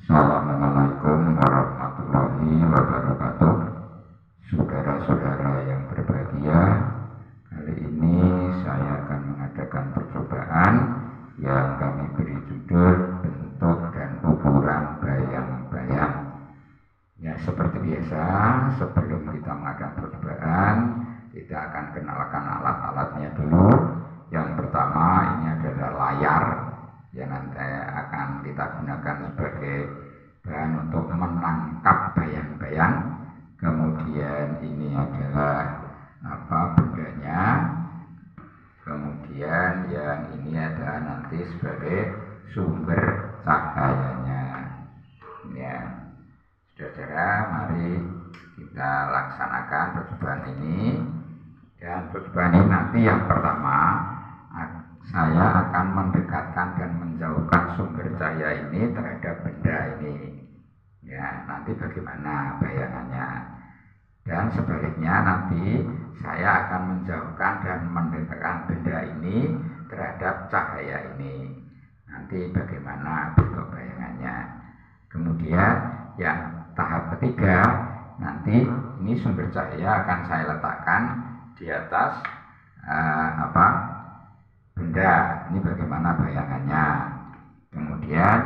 Assalamualaikum warahmatullahi wabarakatuh. Saudara-saudara yang berbahagia, kali ini saya akan mengadakan percobaan yang kami beri judul bentuk dan ukuran bayang-bayang. Ya, seperti biasa, sebelum kita mengadakan percobaan, kita akan kenalkan alat-alatnya dulu. Yang pertama, ini adalah layar yang nanti akan kita gunakan sebagai bahan untuk menangkap bayang-bayang. Kemudian ini adalah bendanya. Kemudian yang ini adalah nanti sebagai sumber cahayanya. Ya, saudara, mari kita laksanakan percobaan ini. Dan percobaan ini nanti yang pertama, saya akan mendekatkan dan menjauhkan sumber cahaya ini terhadap benda ini. Ya, nanti bagaimana bayangannya. Dan sebaliknya nanti saya akan menjauhkan dan mendekatkan benda ini terhadap cahaya ini. Nanti bagaimana bentuk bayangannya. Kemudian yang tahap ketiga, nanti ini sumber cahaya akan saya letakkan di atas benda. Ini bagaimana bayangannya. Kemudian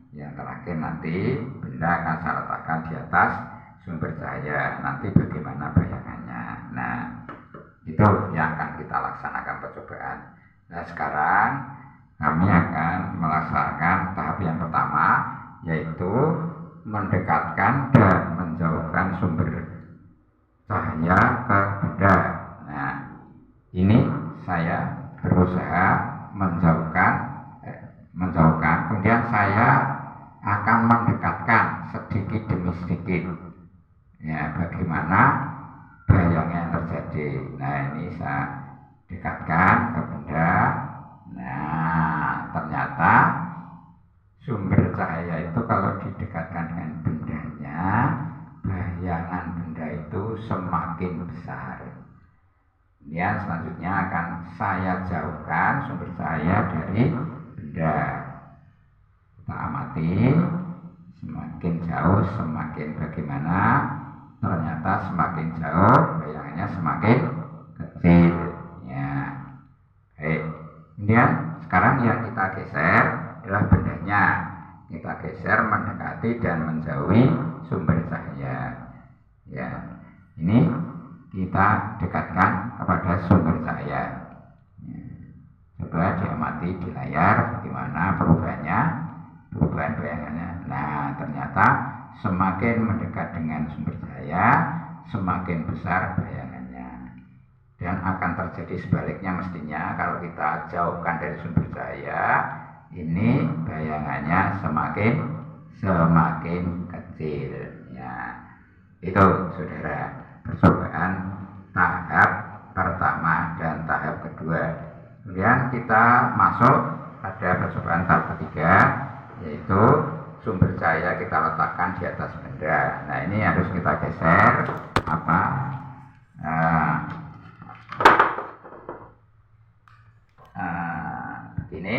yang terakhir nanti benda akan saya letakkan di atas sumber cahaya. Nanti bagaimana bayangannya. Nah, itu yang akan kita laksanakan percobaan. Nah, sekarang kami akan melaksanakan tahap yang pertama, yaitu mendekatkan dan menjauhkan sumber cahaya ke benda. Nah, ini saya berusaha menjauhkan, kemudian saya akan mendekatkan sedikit demi sedikit. Ya, bagaimana bayang yang terjadi. Nah, ini saya dekatkan ke benda. Nah, ternyata sumber cahaya itu kalau didekatkan dengan bendanya, bayangan benda itu semakin besar. Kemudian selanjutnya akan saya jauhkan sumber cahaya dari benda. Kita amati, semakin jauh semakin bagaimana. Ternyata semakin jauh bayangannya semakin kecil. Ya, baik. Kemudian sekarang yang kita geser adalah bendanya. Kita geser mendekati dan menjauhi sumber cahaya. Ya, ini kita dekatkan kepada sumber cahaya. Ya. Coba diamati di layar bagaimana perubahan bayangannya. Nah, ternyata semakin mendekat dengan sumber cahaya, semakin besar bayangannya. Dan akan terjadi sebaliknya mestinya kalau kita jauhkan dari sumber cahaya, ini bayangannya semakin kecil. Ya, itu saudara, percobaan tahap pertama dan tahap kedua. Kemudian kita masuk pada percobaan tahap ketiga, yaitu sumber cahaya kita letakkan di atas benda. Nah, ini harus kita geser begini.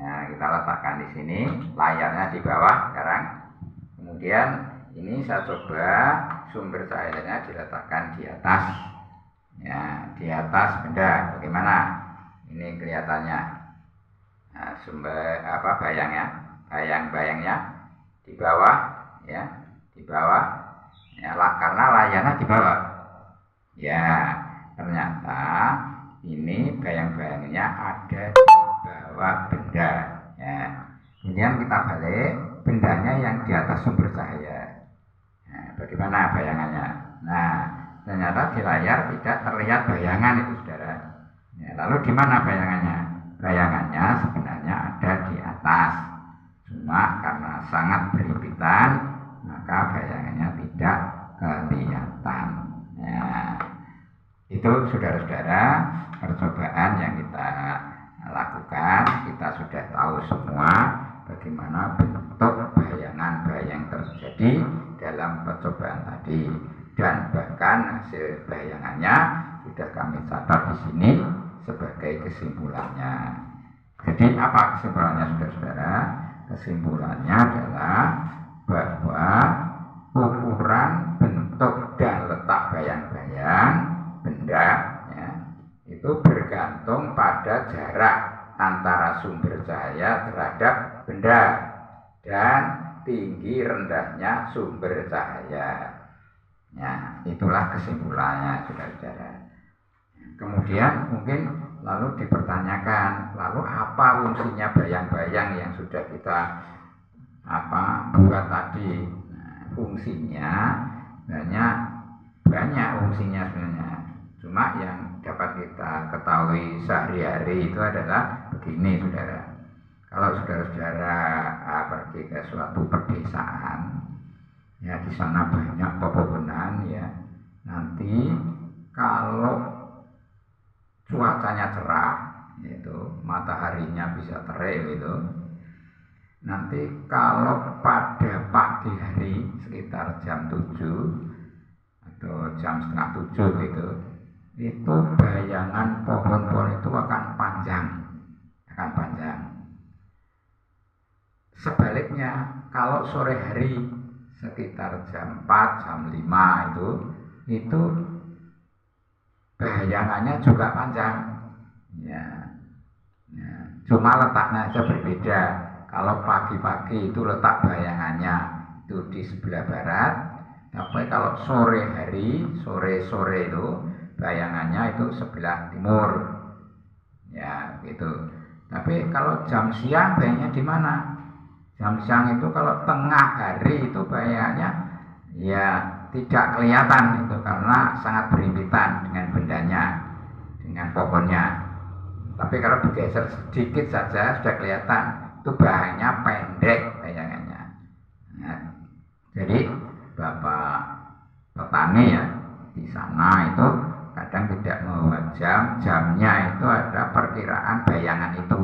Nah, kita letakkan di sini, layarnya di bawah sekarang. Kemudian ini saya coba sumber cahayanya diletakkan di atas. Ya, di atas benda. Bagaimana? Ini kelihatannya. Nah, sumber bayang-bayangnya di bawah, ya, di bawah. Ya, karena layarnya di bawah. Ya, ternyata ini bayang-bayangnya ada di bawah benda. Ya. Kemudian kita balik, bendanya yang di atas sumber cahaya. Nah, bagaimana bayangannya? Nah, ternyata di layar tidak terlihat bayangan itu, saudara. Ya, lalu di mana bayangannya? Bayangannya sebenarnya ada di atas. Cuma karena sangat berhimpitan, maka bayangannya tidak kelihatan. Ya, itu saudara-saudara percobaan yang kita lakukan. Kita sudah tahu semua bagaimana bentuk bayangan-bayang terjadi dalam percobaan tadi, dan bahkan hasil bayangannya sudah kami catat di sini sebagai kesimpulannya. Jadi apa kesimpulannya, saudara-saudara? Kesimpulannya adalah bahwa ukuran, bentuk, dan letak bayang-bayang benda ya, itu bergantung pada jarak antara sumber cahaya terhadap benda dan tinggi rendahnya sumber cahaya. Ya, itulah kesimpulannya, saudara-saudara. Kemudian mungkin lalu dipertanyakan, lalu apa fungsinya bayang-bayang yang sudah kita buat tadi? Nah, fungsinya banyak fungsinya sebenarnya. Cuma yang dapat kita ketahui sehari-hari itu adalah begini, saudara. Kalau saudara-saudara pergi ke suatu pedesaan, ya di sana banyak pepohonan ya. Nanti kalau cuacanya cerah, yaitu mataharinya bisa terik gitu. Nanti kalau pada pagi hari sekitar jam 7 atau jam setengah 7 gitu, itu bayangan pohon-pohon itu akan panjang. Sebaliknya, kalau sore hari sekitar jam 4, jam 5 itu bayangannya juga panjang. Ya. Cuma letaknya aja berbeda. Kalau pagi-pagi itu letak bayangannya itu di sebelah barat, tapi kalau sore hari, sore itu bayangannya itu sebelah timur. Ya, gitu. Tapi kalau jam siang bayangannya di mana? Jam siang itu kalau tengah hari itu bayangannya ya tidak kelihatan itu karena sangat berhimpitan dengan bendanya, dengan pohonnya. Tapi kalau bergeser sedikit saja sudah kelihatan itu bahannya pendek bayangannya. Nah, jadi bapak petani ya di sana itu kadang tidak membuat jamnya itu ada perkiraan bayangan itu.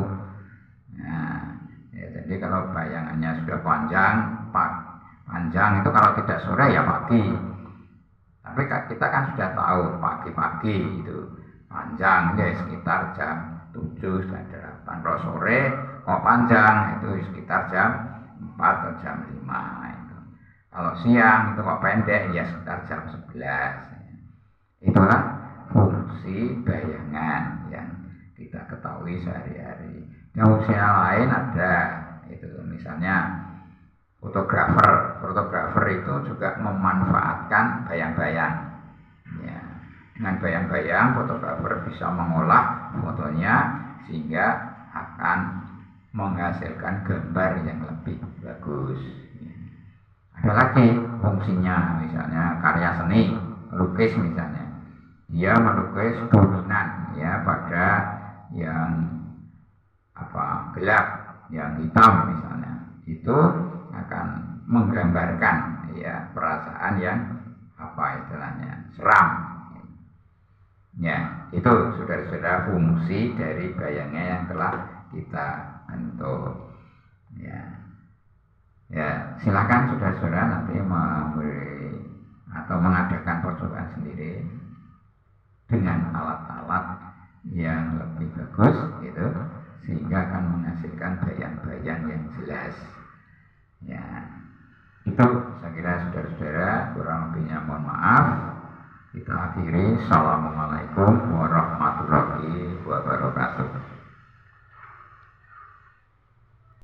Nah, ya, jadi kalau bayangannya sudah panjang itu kalau tidak sore ya pagi. Tapi kita kan sudah tahu pagi-pagi itu panjang ya sekitar jam 7 dan 8. Kalau sore kok panjang itu sekitar jam 4 atau jam 5 itu. Kalau siang itu kok pendek ya sekitar jam 11. Itulah fungsi bayangan yang kita ketahui sehari-hari. Fungsi lain ada itu misalnya fotografer itu juga memanfaatkan bayang-bayang. Ya, dengan bayang-bayang fotografer bisa mengolah fotonya sehingga akan menghasilkan gambar yang lebih bagus. Ada lagi fungsinya, misalnya karya seni, melukis misalnya. Dia melukis dominan ya pada yang gelap, yang hitam misalnya. Itu akan menggambarkan ya perasaan yang istilahnya seram. Ya, itu saudara-saudara fungsi dari bayangnya yang telah kita bentuk. Ya, silakan saudara-saudara nanti memberi atau mengadakan percobaan sendiri dengan alat-alat yang lebih bagus gitu, sehingga akan menghasilkan bayang-bayang yang jelas. Ya, itu saya kira saudara-saudara, kurang lebihnya mohon maaf. Kita akhiri. Assalamualaikum warahmatullahi wabarakatuh.